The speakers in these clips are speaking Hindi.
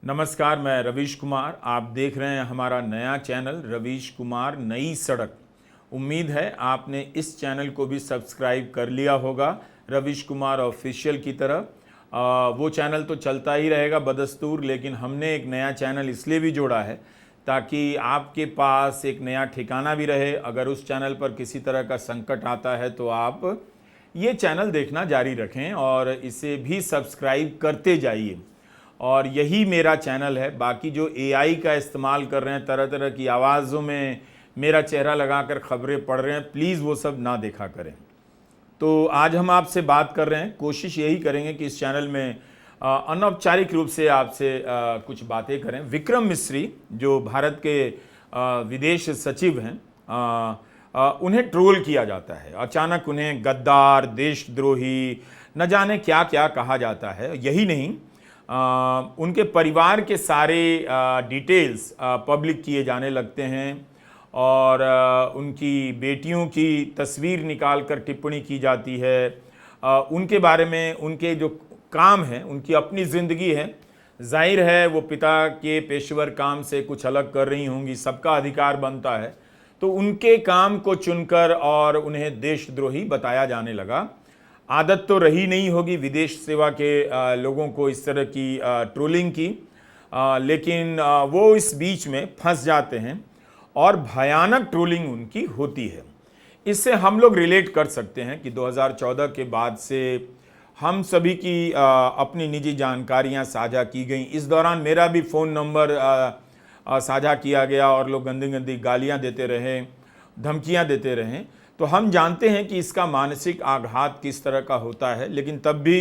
नमस्कार, मैं रवीश कुमार। आप देख रहे हैं हमारा नया चैनल रवीश कुमार नई सड़क। उम्मीद है आपने इस चैनल को भी सब्सक्राइब कर लिया होगा रवीश कुमार ऑफिशियल की तरह। वो चैनल तो चलता ही रहेगा बदस्तूर, लेकिन हमने एक नया चैनल इसलिए भी जोड़ा है ताकि आपके पास एक नया ठिकाना भी रहे। अगर उस चैनल पर किसी तरह का संकट आता है तो आप ये चैनल देखना जारी रखें और इसे भी सब्सक्राइब करते जाइए। और यही मेरा चैनल है। बाकी जो एआई का इस्तेमाल कर रहे हैं, तरह तरह की आवाज़ों में मेरा चेहरा लगाकर खबरें पढ़ रहे हैं, प्लीज़ वो सब ना देखा करें। तो आज हम आपसे बात कर रहे हैं, कोशिश यही करेंगे कि इस चैनल में अनौपचारिक रूप से आपसे कुछ बातें करें। विक्रम मिस्री जो भारत के विदेश सचिव हैं, उन्हें ट्रोल किया जाता है। अचानक उन्हें गद्दार, देशद्रोही, न जाने क्या क्या कहा जाता है। यही नहीं, उनके परिवार के सारे डिटेल्स पब्लिक किए जाने लगते हैं और उनकी बेटियों की तस्वीर निकालकर टिप्पणी की जाती है। उनके बारे में, उनके जो काम है, उनकी अपनी ज़िंदगी है, जाहिर है वो पिता के पेशेवर काम से कुछ अलग कर रही होंगी, सबका अधिकार बनता है। तो उनके काम को चुनकर और उन्हें देशद्रोही बताया जाने लगा। आदत तो रही नहीं होगी विदेश सेवा के लोगों को इस तरह की ट्रोलिंग की, लेकिन वो इस बीच में फंस जाते हैं और भयानक ट्रोलिंग उनकी होती है। इससे हम लोग रिलेट कर सकते हैं कि 2014 के बाद से हम सभी की अपनी निजी जानकारियां साझा की गई। इस दौरान मेरा भी फ़ोन नंबर साझा किया गया और लोग गंदी गंदी गालियां देते रहे, धमकियां देते रहे। तो हम जानते हैं कि इसका मानसिक आघात किस तरह का होता है, लेकिन तब भी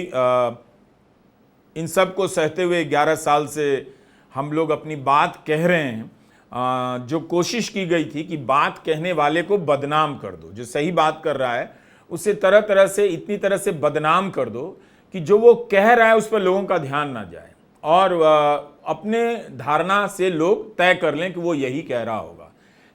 इन सब को सहते हुए 11 साल से हम लोग अपनी बात कह रहे हैं। जो कोशिश की गई थी कि बात कहने वाले को बदनाम कर दो, जो सही बात कर रहा है उसे तरह तरह से, इतनी तरह से बदनाम कर दो कि जो वो कह रहा है उस पर लोगों का ध्यान ना जाए और अपने धारणा से लोग तय कर लें कि वो यही कह रहा होगा।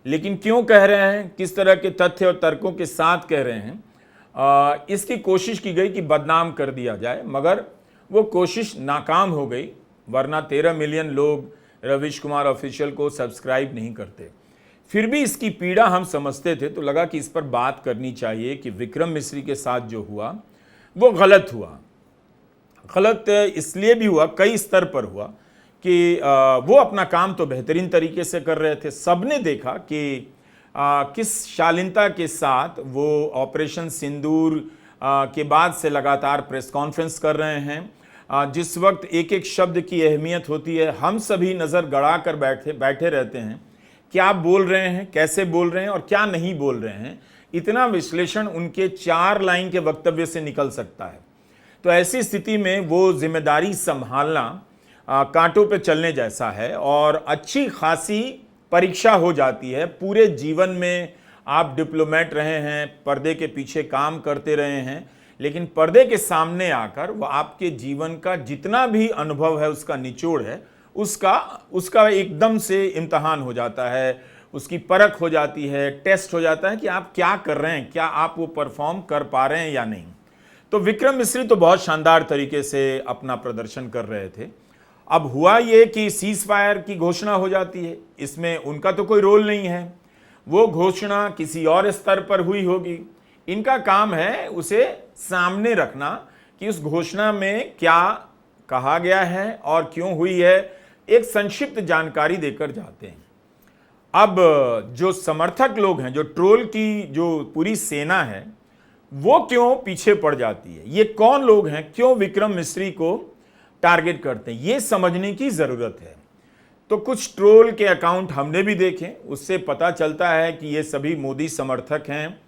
लेकिन क्यों कह रहे हैं, किस तरह के तथ्य और तर्कों के साथ कह रहे हैं, इसकी कोशिश की गई कि बदनाम कर दिया जाए, मगर वो कोशिश नाकाम हो गई। वरना 13 मिलियन लोग रवीश कुमार ऑफिशियल को सब्सक्राइब नहीं करते। फिर भी इसकी पीड़ा हम समझते थे, तो लगा कि इस पर बात करनी चाहिए कि विक्रम मिस्री के साथ जो हुआ वो गलत हुआ। गलत इसलिए भी हुआ, कई स्तर पर हुआ कि वो अपना काम तो बेहतरीन तरीके से कर रहे थे। सबने देखा कि किस शालीनता के साथ वो ऑपरेशन सिंदूर के बाद से लगातार प्रेस कॉन्फ्रेंस कर रहे हैं। जिस वक्त एक एक शब्द की अहमियत होती है, हम सभी नज़र गड़ा कर बैठे रहते हैं, क्या बोल रहे हैं, कैसे बोल रहे हैं और क्या नहीं बोल रहे हैं। इतना विश्लेषण उनके 4 लाइन के वक्तव्य से निकल सकता है। तो ऐसी स्थिति में वो जिम्मेदारी संभालना कांटों पे चलने जैसा है और अच्छी खासी परीक्षा हो जाती है। पूरे जीवन में आप डिप्लोमेट रहे हैं, पर्दे के पीछे काम करते रहे हैं, लेकिन पर्दे के सामने आकर वो आपके जीवन का जितना भी अनुभव है, उसका निचोड़ है, उसका एकदम से इम्तहान हो जाता है, उसकी परख हो जाती है, टेस्ट हो जाता है कि आप क्या कर रहे हैं, क्या आप वो परफॉर्म कर पा रहे हैं या नहीं। तो विक्रम मिस्री तो बहुत शानदार तरीके से अपना प्रदर्शन कर रहे थे। अब हुआ ये कि सीज फायर की घोषणा हो जाती है। इसमें उनका तो कोई रोल नहीं है, वो घोषणा किसी और स्तर पर हुई होगी। इनका काम है उसे सामने रखना कि उस घोषणा में क्या कहा गया है और क्यों हुई है, एक संक्षिप्त जानकारी देकर जाते हैं। अब जो समर्थक लोग हैं, जो ट्रोल की जो पूरी सेना है, वो क्यों पीछे पड़ जाती है, ये कौन लोग हैं, क्यों विक्रम मिस्री को टारगेट करते हैं, ये समझने की ज़रूरत है। तो कुछ ट्रोल के अकाउंट हमने भी देखे, उससे पता चलता है कि ये सभी मोदी समर्थक हैं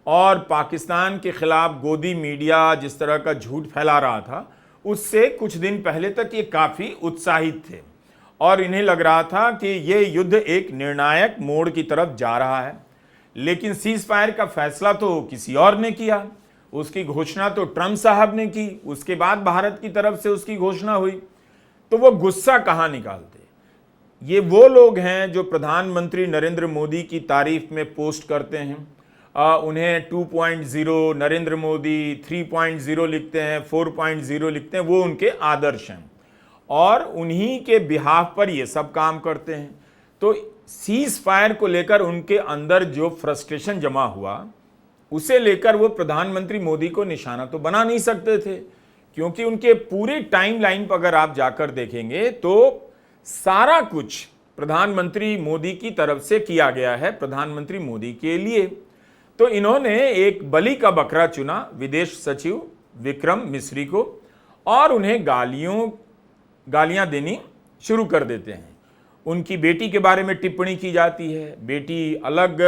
और पाकिस्तान के खिलाफ गोदी मीडिया जिस तरह का झूठ फैला रहा था, उससे कुछ दिन पहले तक ये काफ़ी उत्साहित थे और इन्हें लग रहा था कि ये युद्ध एक निर्णायक मोड़ की तरफ जा रहा है। लेकिन सीज फायर का फैसला तो किसी और ने किया, उसकी घोषणा तो ट्रंप साहब ने की, उसके बाद भारत की तरफ से उसकी घोषणा हुई। तो वो गुस्सा कहाँ निकालते? ये वो लोग हैं जो प्रधानमंत्री नरेंद्र मोदी की तारीफ में पोस्ट करते हैं, उन्हें 2.0 नरेंद्र मोदी, 3.0 लिखते हैं, 4.0 लिखते हैं, वो उनके आदर्श हैं। और उन्हीं के बिहाफ पर ये सब काम करते हैं। तो सीज फायर को लेकर उनके अंदर जो फ्रस्ट्रेशन जमा हुआ, उसे लेकर वो प्रधानमंत्री मोदी को निशाना तो बना नहीं सकते थे, क्योंकि उनके पूरे टाइमलाइन पर अगर आप जाकर देखेंगे तो सारा कुछ प्रधानमंत्री मोदी की तरफ से किया गया है, प्रधानमंत्री मोदी के लिए। तो इन्होंने एक बलि का बकरा चुना, विदेश सचिव विक्रम मिस्री को, और उन्हें गालियां देनी शुरू कर देते हैं। उनकी बेटी के बारे में टिप्पणी की जाती है, बेटी अलग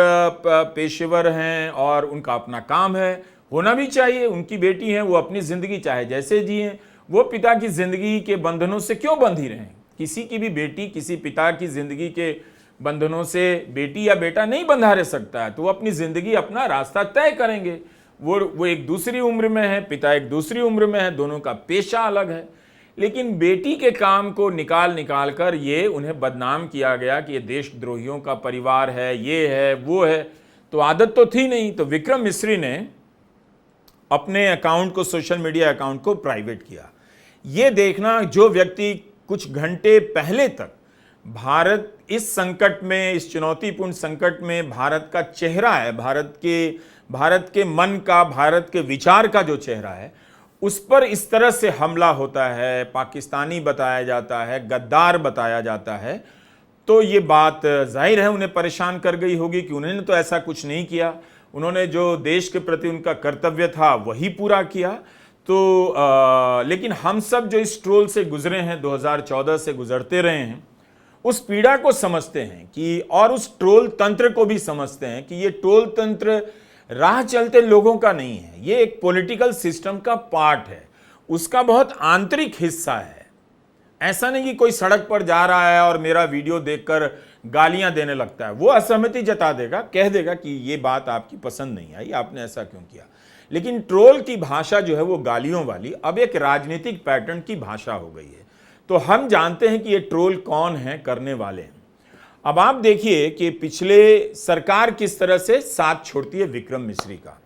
पेशेवर हैं और उनका अपना काम है, होना भी चाहिए, उनकी बेटी है, वो अपनी जिंदगी चाहे जैसे जिए, वो पिता की जिंदगी के बंधनों से क्यों बंधी रहें। किसी की भी बेटी किसी पिता की जिंदगी के बंधनों से बेटी या बेटा नहीं बंधा रह सकता है, तो वो अपनी जिंदगी अपना रास्ता तय करेंगे। वो एक दूसरी उम्र में है, पिता एक दूसरी उम्र में है, दोनों का पेशा अलग है। लेकिन बेटी के काम को निकाल कर ये उन्हें बदनाम किया गया कि ये देशद्रोहियों का परिवार है, ये है वो है। तो आदत तो थी नहीं। तो विक्रम मिस्री ने अपने अकाउंट को, सोशल मीडिया अकाउंट को प्राइवेट किया। ये देखना, जो व्यक्ति कुछ घंटे पहले तक भारत इस संकट में, इस चुनौतीपूर्ण संकट में भारत का चेहरा है, भारत के मन का, भारत के विचार का जो चेहरा है, उस पर इस तरह से हमला होता है, पाकिस्तानी बताया जाता है, गद्दार बताया जाता है, तो ये बात जाहिर है उन्हें परेशान कर गई होगी कि उन्होंने तो ऐसा कुछ नहीं किया। उन्होंने जो देश के प्रति उनका कर्तव्य था वही पूरा किया। तो लेकिन हम सब जो इस ट्रोल से गुजरे हैं, 2014 से गुजरते रहे हैं, उस पीड़ा को समझते हैं कि, और उस ट्रोल तंत्र को भी समझते हैं कि ये ट्रोल तंत्र राह चलते लोगों का नहीं है, ये एक पॉलिटिकल सिस्टम का पार्ट है, उसका बहुत आंतरिक हिस्सा है। ऐसा नहीं कि कोई सड़क पर जा रहा है और मेरा वीडियो देखकर गालियां देने लगता है, वो असहमति जता देगा, कह देगा कि ये बात आपकी पसंद नहीं आई, आपने ऐसा क्यों किया। लेकिन ट्रोल की भाषा जो है वो गालियों वाली अब एक राजनीतिक पैटर्न की भाषा हो गई है। तो हम जानते हैं कि ये ट्रोल कौन है करने वाले हैं। अब आप देखिए कि पिछले सरकार किस तरह से साथ छोड़ती है विक्रम मिस्री का।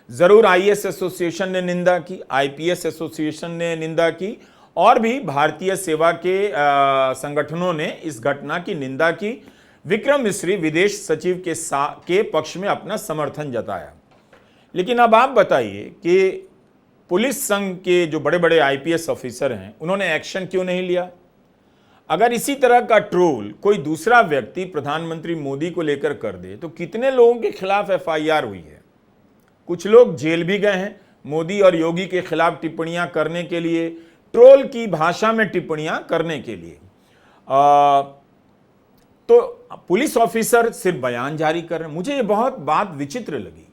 जरूर आईएएस एसोसिएशन ने निंदा की, आईपीएस एसोसिएशन ने निंदा की, और भी भारतीय सेवा के संगठनों ने इस घटना की निंदा की। विक्रम मिस्री विदेश सचिव के पक्ष में अपना समर्थन जताया। लेकिन अब आप बताइए कि पुलिस संघ के जो बड़े बड़े आईपीएस ऑफिसर हैं, उन्होंने एक्शन क्यों नहीं लिया? अगर इसी तरह का ट्रोल कोई दूसरा व्यक्ति प्रधानमंत्री मोदी को लेकर कर दे तो कितने लोगों के खिलाफ एफआईआर हुई है, कुछ लोग जेल भी गए हैं मोदी और योगी के खिलाफ टिप्पणियां करने के लिए, ट्रोल की भाषा में टिप्पणियां करने के लिए। तो पुलिस ऑफिसर सिर्फ बयान जारी कर रहे हैं। मुझे ये बहुत बात विचित्र लगी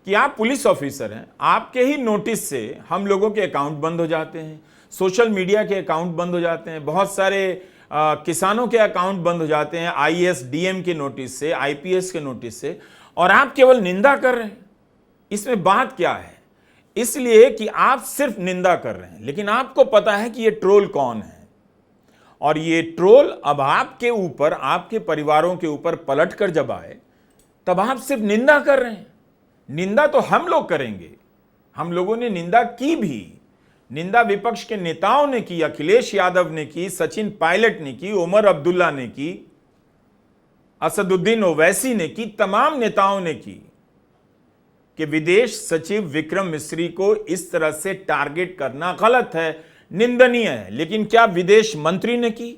कि आप पुलिस ऑफिसर हैं, आपके ही नोटिस से हम लोगों के अकाउंट बंद हो जाते हैं, सोशल मीडिया के अकाउंट बंद हो जाते हैं, बहुत सारे किसानों के अकाउंट बंद हो जाते हैं आईएएस डीएम के नोटिस से, आईपीएस के नोटिस से, और आप केवल निंदा कर रहे हैं। इसमें बात क्या है? इसलिए कि आप सिर्फ निंदा कर रहे हैं, लेकिन आपको पता है कि ये ट्रोल कौन है, और ये ट्रोल अब आपके ऊपर, आपके परिवारों के ऊपर पलट कर जब आए, तब आप सिर्फ निंदा कर रहे हैं। निंदा तो हम लोग करेंगे, हम लोगों ने निंदा की भी, निंदा विपक्ष के नेताओं ने की, अखिलेश यादव ने की, सचिन पायलट ने की, उमर अब्दुल्ला ने की, असदुद्दीन ओवैसी ने की, तमाम नेताओं ने की कि विदेश सचिव विक्रम मिस्री को इस तरह से टारगेट करना गलत है, निंदनीय है। लेकिन क्या विदेश मंत्री ने की?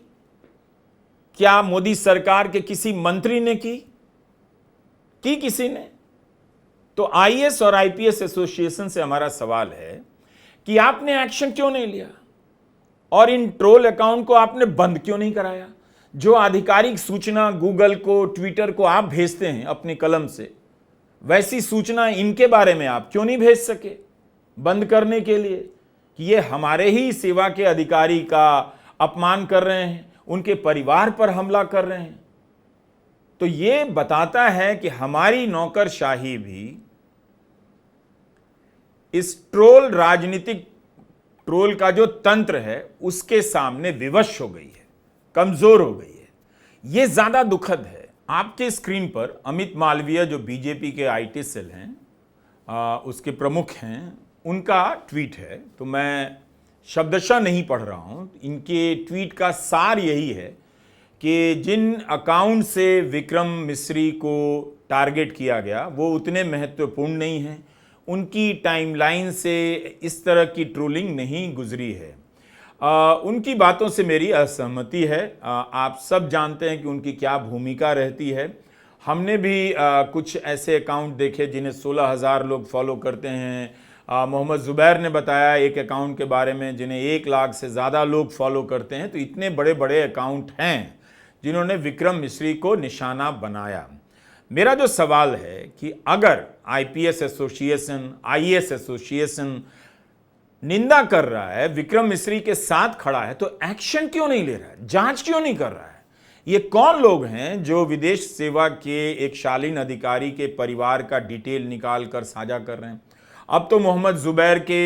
क्या मोदी सरकार के किसी मंत्री ने की किसी ने? तो आईएएस और आईपीएस एसोसिएशन से हमारा सवाल है कि आपने एक्शन क्यों नहीं लिया, और इन ट्रोल अकाउंट को आपने बंद क्यों नहीं कराया? जो आधिकारिक सूचना गूगल को, ट्विटर को आप भेजते हैं अपनी कलम से, वैसी सूचना इनके बारे में आप क्यों नहीं भेज सके बंद करने के लिए कि ये हमारे ही सेवा के अधिकारी का अपमान कर रहे हैं, उनके परिवार पर हमला कर रहे हैं? तो ये बताता है कि हमारी नौकरशाही भी इस ट्रोल, राजनीतिक ट्रोल का जो तंत्र है उसके सामने विवश हो गई है, कमजोर हो गई है। यह ज्यादा दुखद है। आपके स्क्रीन पर अमित मालवीय, जो बीजेपी के आईटी सेल हैं, उसके प्रमुख हैं, उनका ट्वीट है, तो मैं शब्दशः नहीं पढ़ रहा हूं, इनके ट्वीट का सार यही है कि जिन अकाउंट से विक्रम मिस्री को टारगेट किया गया वो उतने महत्वपूर्ण नहीं हैं, उनकी टाइमलाइन से इस तरह की ट्रोलिंग नहीं गुजरी है। उनकी बातों से मेरी असहमति है। आप सब जानते हैं कि उनकी क्या भूमिका रहती है। हमने भी कुछ ऐसे अकाउंट देखे जिन्हें 16,000 लोग फॉलो करते हैं। मोहम्मद ज़ुबैर ने बताया एक अकाउंट के बारे में जिन्हें 1 लाख से ज़्यादा लोग फॉलो करते हैं। तो इतने बड़े बड़े अकाउंट हैं जिन्होंने विक्रम मिस्री को निशाना बनाया। मेरा जो सवाल है कि अगर आईपीएस एसोसिएशन, आईएएस एसोसिएशन निंदा कर रहा है, विक्रम मिस्री के साथ खड़ा है, तो एक्शन क्यों नहीं ले रहा है, जांच क्यों नहीं कर रहा है? ये कौन लोग हैं जो विदेश सेवा के एक शालीन अधिकारी के परिवार का डिटेल निकाल कर साझा कर रहे हैं? अब तो मोहम्मद ज़ुबैर के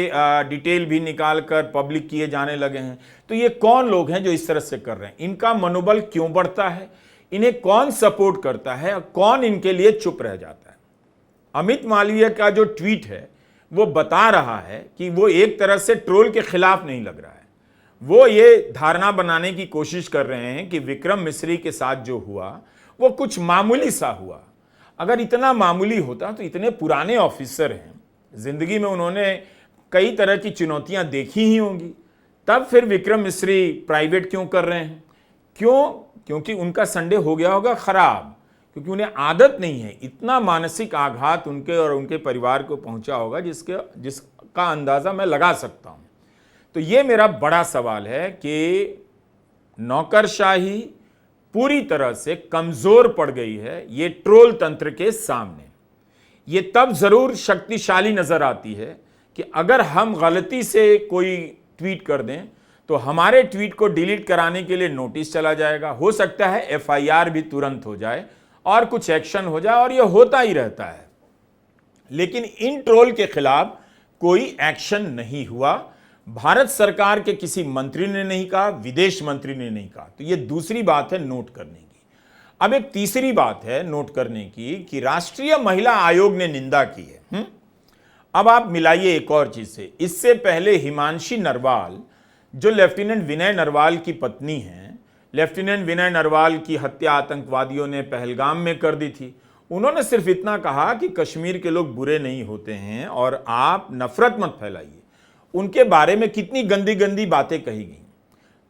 डिटेल भी निकाल कर पब्लिक किए जाने लगे हैं। तो ये कौन लोग हैं जो इस तरह से कर रहे हैं? इनका मनोबल क्यों बढ़ता है? इन्हें कौन सपोर्ट करता है और कौन इनके लिए चुप रह जाता है? अमित मालवीय का जो ट्वीट है वो बता रहा है कि वो एक तरह से ट्रोल के खिलाफ नहीं लग रहा है। वो ये धारणा बनाने की कोशिश कर रहे हैं कि विक्रम मिस्री के साथ जो हुआ वो कुछ मामूली सा हुआ। अगर इतना मामूली होता तो इतने पुराने ऑफिसर हैं, जिंदगी में उन्होंने कई तरह की चुनौतियां देखी ही होंगी, तब फिर विक्रम मिस्री प्राइवेट क्यों कर रहे हैं? क्यों? क्योंकि उनका संडे हो गया होगा खराब, क्योंकि उन्हें आदत नहीं है। इतना मानसिक आघात उनके और उनके परिवार को पहुंचा होगा जिसका अंदाजा मैं लगा सकता हूं। तो ये मेरा बड़ा सवाल है कि नौकरशाही पूरी तरह से कमजोर पड़ गई है ये ट्रोल तंत्र के सामने। ये तब जरूर शक्तिशाली नजर आती है कि अगर हम गलती से कोई ट्वीट कर दें तो हमारे ट्वीट को डिलीट कराने के लिए नोटिस चला जाएगा, हो सकता है एफआईआर भी तुरंत हो जाए और कुछ एक्शन हो जाए, और यह होता ही रहता है। लेकिन इन ट्रोल के खिलाफ कोई एक्शन नहीं हुआ। भारत सरकार के किसी मंत्री ने नहीं कहा, विदेश मंत्री ने नहीं कहा। तो यह दूसरी बात है नोट करने की। अब एक तीसरी बात है नोट करने की कि राष्ट्रीय महिला आयोग ने निंदा की है। अब आप मिलाइए एक और चीज से। इससे पहले हिमांशी नरवाल, जो लेफ्टिनेंट विनय नरवाल की पत्नी हैं, लेफ्टिनेंट विनय नरवाल की हत्या आतंकवादियों ने पहलगाम में कर दी थी। उन्होंने सिर्फ इतना कहा कि कश्मीर के लोग बुरे नहीं होते हैं और आप नफरत मत फैलाइए। उनके बारे में कितनी गंदी गंदी बातें कही गई।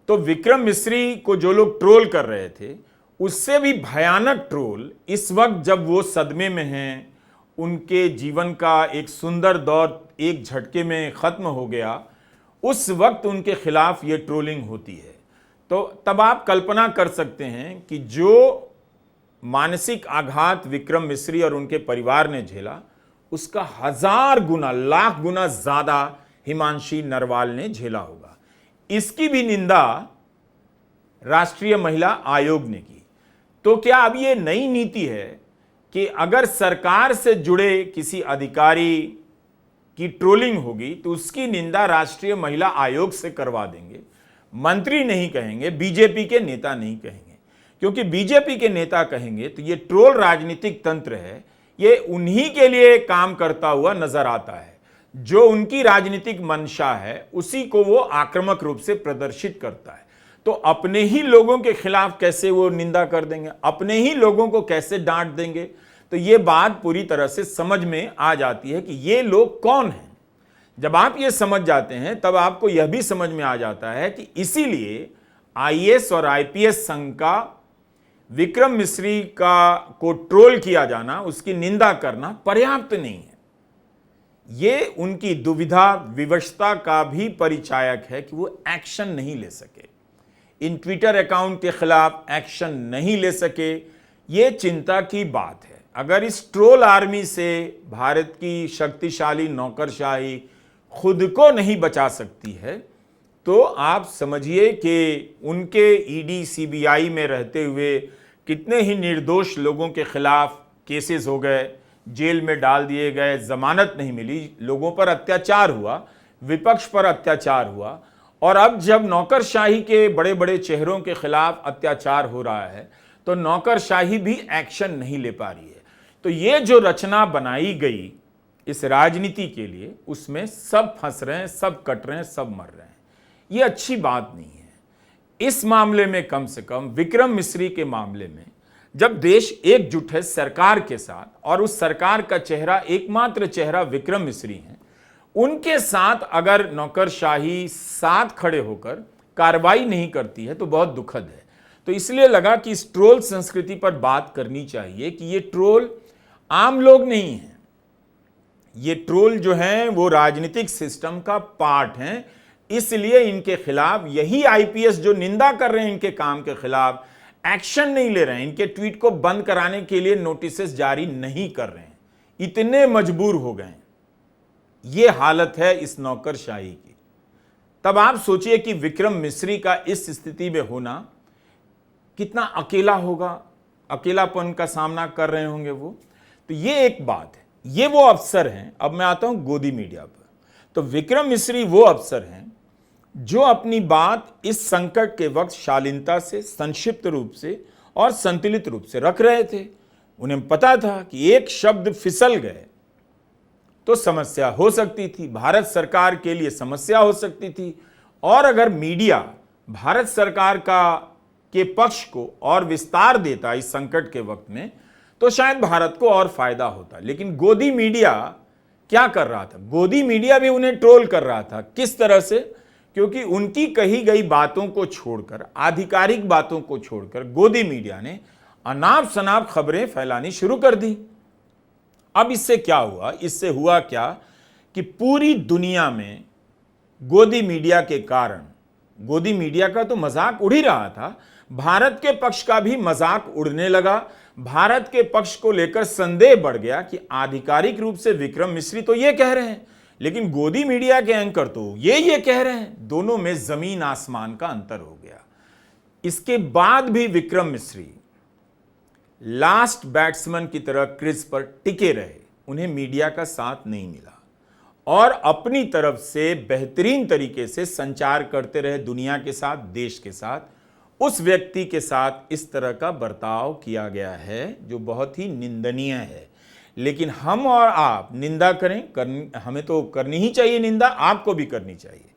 तो विक्रम मिस्री को जो लोग ट्रोल कर रहे थे, उससे भी भयानक ट्रोल इस वक्त जब वो सदमे में हैं, उनके जीवन का एक सुंदर दौर एक झटके में खत्म हो गया, उस वक्त उनके खिलाफ ये ट्रोलिंग होती है। तो तब आप कल्पना कर सकते हैं कि जो मानसिक आघात विक्रम मिस्री और उनके परिवार ने झेला, उसका 1000 गुना, लाख गुना ज्यादा हिमांशी नरवाल ने झेला होगा। इसकी भी निंदा राष्ट्रीय महिला आयोग ने की। तो क्या अब ये नई नीति है कि अगर सरकार से जुड़े किसी अधिकारी की ट्रोलिंग होगी तो उसकी निंदा राष्ट्रीय महिला आयोग से करवा देंगे? मंत्री नहीं कहेंगे, बीजेपी के नेता नहीं कहेंगे, क्योंकि बीजेपी के नेता कहेंगे तो ये ट्रोल राजनीतिक तंत्र है, ये उन्हीं के लिए काम करता हुआ नजर आता है। जो उनकी राजनीतिक मंशा है उसी को वो आक्रामक रूप से प्रदर्शित करता है। तो अपने ही लोगों के खिलाफ कैसे वो निंदा कर देंगे, अपने ही लोगों को कैसे डांट देंगे? तो ये बात पूरी तरह से समझ में आ जाती है कि ये लोग कौन हैं। जब आप ये समझ जाते हैं तब आपको यह भी समझ में आ जाता है कि इसीलिए आईएएस और आईपीएस संघ का विक्रम मिस्री को ट्रोल किया जाना, उसकी निंदा करना पर्याप्त नहीं है। ये उनकी दुविधा विवशता का भी परिचायक है कि वो एक्शन नहीं ले सके, इन ट्विटर अकाउंट के खिलाफ एक्शन नहीं ले सके। ये चिंता की बात है। अगर इस ट्रोल आर्मी से भारत की शक्तिशाली नौकरशाही खुद को नहीं बचा सकती है तो आप समझिए कि उनके ईडी सीबीआई में रहते हुए कितने ही निर्दोष लोगों के खिलाफ केसेस हो गए, जेल में डाल दिए गए, जमानत नहीं मिली, लोगों पर अत्याचार हुआ, विपक्ष पर अत्याचार हुआ। और अब जब नौकरशाही के बड़े बड़े चेहरों के खिलाफ अत्याचार हो रहा है तो नौकरशाही भी एक्शन नहीं ले पा रही है। तो ये जो रचना बनाई गई इस राजनीति के लिए, उसमें सब फंस रहे हैं, सब कट रहे हैं, सब मर रहे हैं। ये अच्छी बात नहीं है। इस मामले में कम से कम विक्रम मिस्री के मामले में जब देश एकजुट है सरकार के साथ और उस सरकार का चेहरा, एकमात्र चेहरा विक्रम मिस्री हैं, उनके साथ अगर नौकरशाही साथ खड़े होकर कार्रवाई नहीं करती है तो बहुत दुखद है। तो इसलिए लगा कि इस ट्रोल संस्कृति पर बात करनी चाहिए कि ये ट्रोल आम लोग नहीं हैं, ये ट्रोल जो हैं वो राजनीतिक सिस्टम का पार्ट हैं। इसलिए इनके खिलाफ यही आईपीएस जो निंदा कर रहे हैं इनके काम के खिलाफ एक्शन नहीं ले रहे हैं, इनके ट्वीट को बंद कराने के लिए नोटिसेस जारी नहीं कर रहे हैं, इतने मजबूर हो गए। ये हालत है इस नौकरशाही की। तब आप सोचिए कि विक्रम मिस्री का इस स्थिति में होना कितना अकेला होगा, अकेलापन का सामना कर रहे होंगे वो। तो ये एक बात है, ये वो अफसर हैं। अब मैं आता हूं गोदी मीडिया पर। तो विक्रम मिस्री वो अफसर हैं जो अपनी बात इस संकट के वक्त शालीनता से, संक्षिप्त रूप से और संतुलित रूप से रख रहे थे। उन्हें पता था कि एक शब्द फिसल गए तो समस्या हो सकती थी, भारत सरकार के लिए समस्या हो सकती थी। और अगर मीडिया भारत सरकार के पक्ष को और विस्तार देता इस संकट के वक्त में तो शायद भारत को और फायदा होता। लेकिन गोदी मीडिया क्या कर रहा था? गोदी मीडिया भी उन्हें ट्रोल कर रहा था। किस तरह से? क्योंकि उनकी कही गई बातों को छोड़कर, आधिकारिक बातों को छोड़कर गोदी मीडिया ने अनाप शनाप खबरें फैलानी शुरू कर दी। अब इससे क्या हुआ? इससे हुआ क्या कि पूरी दुनिया में गोदी मीडिया के कारण, गोदी मीडिया का तो मजाक उड़ ही रहा था, भारत के पक्ष का भी मजाक उड़ने लगा। भारत के पक्ष को लेकर संदेह बढ़ गया कि आधिकारिक रूप से विक्रम मिस्री तो ये कह रहे हैं, लेकिन गोदी मीडिया के एंकर तो ये कह रहे हैं। दोनों में जमीन आसमान का अंतर हो गया। इसके बाद भी विक्रम मिस्री लास्ट बैट्समैन की तरह क्रीज पर टिके रहे, उन्हें मीडिया का साथ नहीं मिला और अपनी तरफ से बेहतरीन तरीके से संचार करते रहे दुनिया के साथ, देश के साथ। उस व्यक्ति के साथ इस तरह का बर्ताव किया गया है जो बहुत ही निंदनीय है। लेकिन हम और आप निंदा करें, हमें तो करनी ही चाहिए निंदा, आपको भी करनी चाहिए।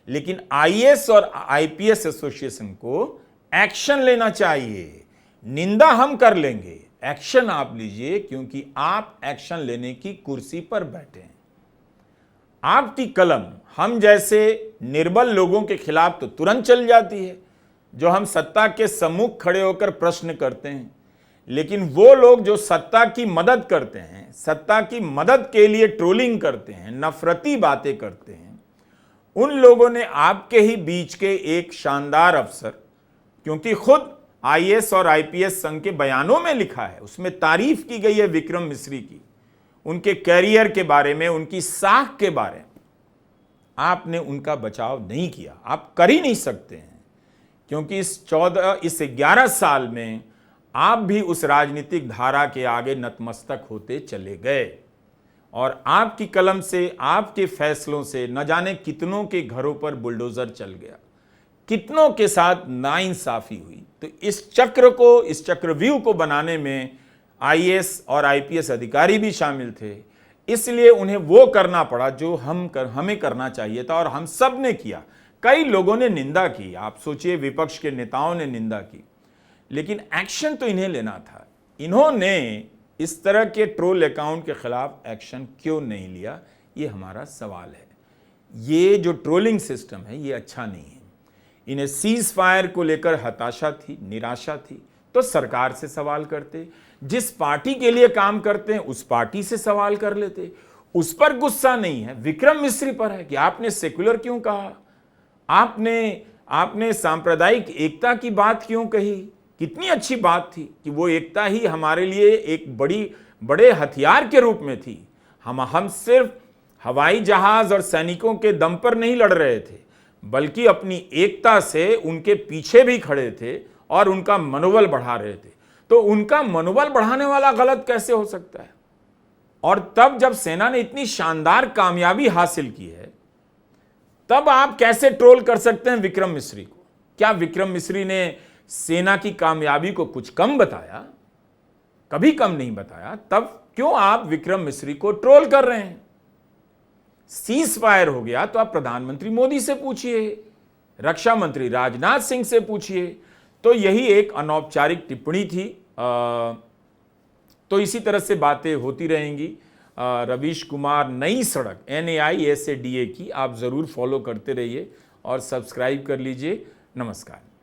लेकिन आईएएस और आईपीएस एसोसिएशन को एक्शन लेना चाहिए। निंदा हम कर लेंगे, एक्शन आप लीजिए, क्योंकि आप एक्शन लेने की कुर्सी पर बैठे हैं। आपकी कलम हम जैसे निर्बल लोगों के खिलाफ तो तुरंत चल जाती है, जो हम सत्ता के सम्मुख खड़े होकर प्रश्न करते हैं। लेकिन वो लोग जो सत्ता की मदद करते हैं, सत्ता की मदद के लिए ट्रोलिंग करते हैं, नफरती बातें करते हैं, उन लोगों ने आपके ही बीच के एक शानदार अफसर, क्योंकि खुद आईएएस और आईपीएस संघ के बयानों में लिखा है, उसमें तारीफ की गई है विक्रम मिस्री की, उनके कैरियर के बारे में, उनकी साख के बारे में। आपने उनका बचाव नहीं किया, आप कर ही नहीं सकते हैं, क्योंकि इस 11 साल में आप भी उस राजनीतिक धारा के आगे नतमस्तक होते चले गए और आपकी कलम से, आपके फैसलों से न जाने कितनों के घरों पर बुलडोजर चल गया, कितनों के साथ नाइंसाफी हुई। तो इस चक्रव्यूह को बनाने में आईएएस और आईपीएस अधिकारी भी शामिल थे। इसलिए उन्हें वो करना पड़ा जो हमें करना चाहिए था और हम सब ने किया। कई लोगों ने निंदा की, आप सोचिए विपक्ष के नेताओं ने निंदा की, लेकिन एक्शन तो इन्हें लेना था। इन्होंने इस तरह के ट्रोल अकाउंट के खिलाफ एक्शन क्यों नहीं लिया, ये हमारा सवाल है। ये जो ट्रोलिंग सिस्टम है ये अच्छा नहीं है। इन्हें सीज फायर को लेकर हताशा थी, निराशा थी, तो सरकार से सवाल करते, जिस पार्टी के लिए काम करते हैं उस पार्टी से सवाल कर लेते। उस पर गुस्सा नहीं है, विक्रम मिस्री पर है कि आपने सेक्युलर क्यों कहा, आपने सांप्रदायिक एकता की बात क्यों कही। कितनी अच्छी बात थी कि वो एकता ही हमारे लिए एक बड़े हथियार के रूप में थी। हम सिर्फ हवाई जहाज और सैनिकों के दम पर नहीं लड़ रहे थे, बल्कि अपनी एकता से उनके पीछे भी खड़े थे और उनका मनोबल बढ़ा रहे थे। तो उनका मनोबल बढ़ाने वाला गलत कैसे हो सकता है? और तब जब सेना ने इतनी शानदार कामयाबी हासिल की है, तब आप कैसे ट्रोल कर सकते हैं विक्रम मिस्री को? क्या विक्रम मिस्री ने सेना की कामयाबी को कुछ कम बताया? कभी कम नहीं बताया। तब क्यों आप विक्रम मिस्री को ट्रोल कर रहे हैं? सीज फायर हो गया तो आप प्रधानमंत्री मोदी से पूछिए, रक्षा मंत्री राजनाथ सिंह से पूछिए। तो यही एक अनौपचारिक टिप्पणी थी। तो इसी तरह से बातें होती रहेंगी। रवीश कुमार नई सड़क NAISADA की आप ज़रूर फॉलो करते रहिए और सब्सक्राइब कर लीजिए। नमस्कार।